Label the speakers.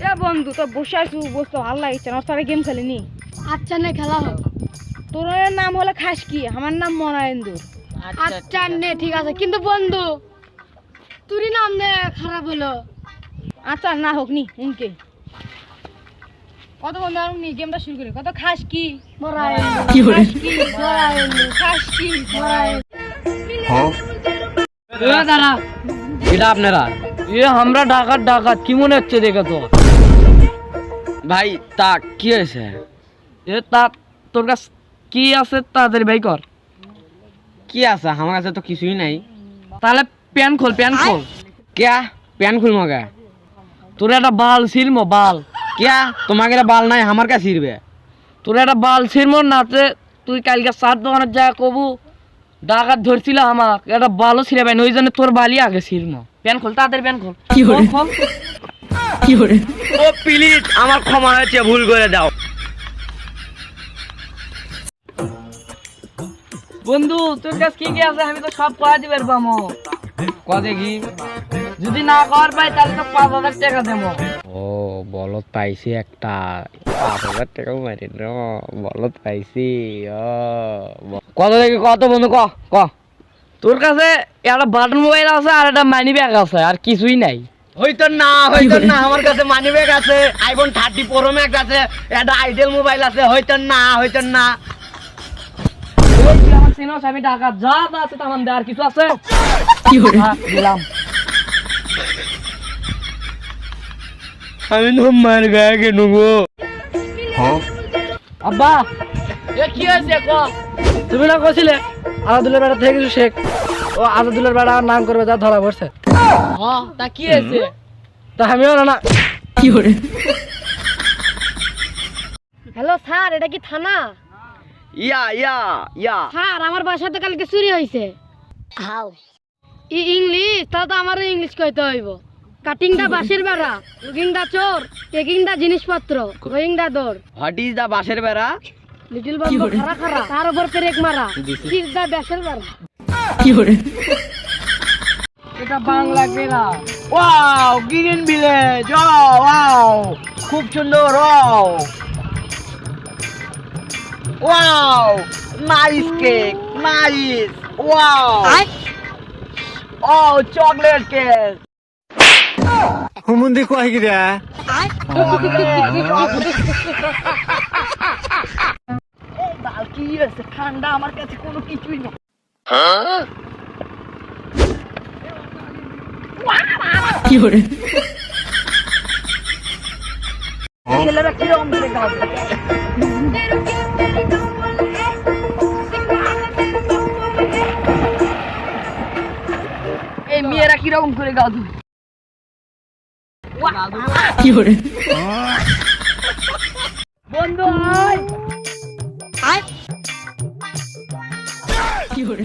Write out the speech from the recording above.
Speaker 1: এ বন্ধু তো বসে আছি, বসতে ভালো লাগছে না, তোরা গেম খেলিনি?
Speaker 2: আচ্ছা নে খেলা হোক।
Speaker 1: তোর নাম হলো খাস কি, আমার নাম মনায়েন্দু।
Speaker 2: আচ্ছা নে ঠিক আছে, কিন্তু বন্ধু তুই নাম নে খারাপ হলো।
Speaker 1: আচ্ছা না হোক নি উনকে কত বন্ধু আর নি গেমটা শুরু করি। কত খাস কি
Speaker 2: মরায়েন্দু
Speaker 1: কি করে
Speaker 2: মরায়েন্দু
Speaker 1: খাস কি
Speaker 3: দাঁড়া, এটা আপনারা আমরা ডাকাত ডাকাত কি মনে হচ্ছে দেখে তো ভাই। তা কি হয়েছে? তা তোর কাছে কি আছে তাড়াতাড়ি ভাই কর। কি আছে আমার কাছে তো কিছুই নাই। তাহলে প্যান খোল, প্যান খোল। क्या প্যান খুল মগা? তোর একটা বাল ছিড়মো, বাল। क्या তোমাকে একটা বাল নাই, আমার কাছে ছিড়বে। তোর একটা বাল ছিড়মো নাতে তুই কালকে চার দোকানের যা কবু ডাকাত ধরছিল আমাকে, একটা বালও ছিঁড়ে পাইনি, ওই জন্য তোর বালি আগে ছিড়মো। প্যান খোল তাড়াতাড়ি, প্যান খোল। কি করে ও প্লিজ আমার ক্ষমা হয়েছে, ভুল করে দাও বন্ধু। তোর কাছে কি কি আছে আমি তো সব কয়া দিবে পাবো। কদে কি যদি না কর পাই তাহলে তো 5,000 টাকা দেবো। ও বলত পাইছি একটা, 5,000 টাকাও মারি ন, বলত পাইছি। কত দেখি কত বন্ধু ক ক। তোর কাছে একটা বাটন মোবাইল আছে আর একটা মানি ব্যাগ আছে, আর কিছুই নাই। হইতো না আমার কাছে মানি ব্যাগ আছে, আইফোন 30 প্রো ম্যাক্স আছে, একটা আইডেল মোবাইল আছে। হইতো না আমার চিনোস আমি ডাকাত, যা আছে তামান দে। আর কিছু আছে কি হলো দিলাম আমি মার গায়ে কে নুগো। আব্বা এ কি হয়েছে ক? তুমি না কইছিলে আজাদুলের বেড়া থেকে কিছু শেখ। ও আজাদুলের বেড়া নাম করবে যা ধরা পড়ছে। হ্যাঁ তা কি হয়েছে? তা আমিও না কি করে।
Speaker 2: হ্যালো স্যার, এটা কি থানা?
Speaker 3: ইয়া
Speaker 2: স্যার আমার বাসাতে কালকে চুরি হয়েছে। How English? তাহলে তো আমারও ইংলিশ কইতে হইব। কাটিং দা বাঁশের বেড়া, লুকিং দা চোর, টেকিং দা জিনিসপত্র, গোয়িং দা দৌড়।
Speaker 3: হোয়াট ইজ দা বাঁশের বেড়া?
Speaker 2: লিটল বাম্বু খারা খারা, তার উপর পেরেক মারা, সিজ দা বাঁশের বেড়া।
Speaker 3: কি করে এটা বাংলা কেনা? ওয়াও গ্রিন ভিলেজ, ওয়াও খুব সুন্দর। Wow nice cake, nice. Wow ও চকলেট কেক।
Speaker 4: হুমুন্দি কয় কি রে?
Speaker 3: কি হয়েছে? ঠান্ডা আমার কাছে কোনো কিছুই না। কি করে ছেলেরা কিরকম করে গাও? এই মেয়েরা কিরকম করে গাও? কি করে বন্ধু আয় কি করে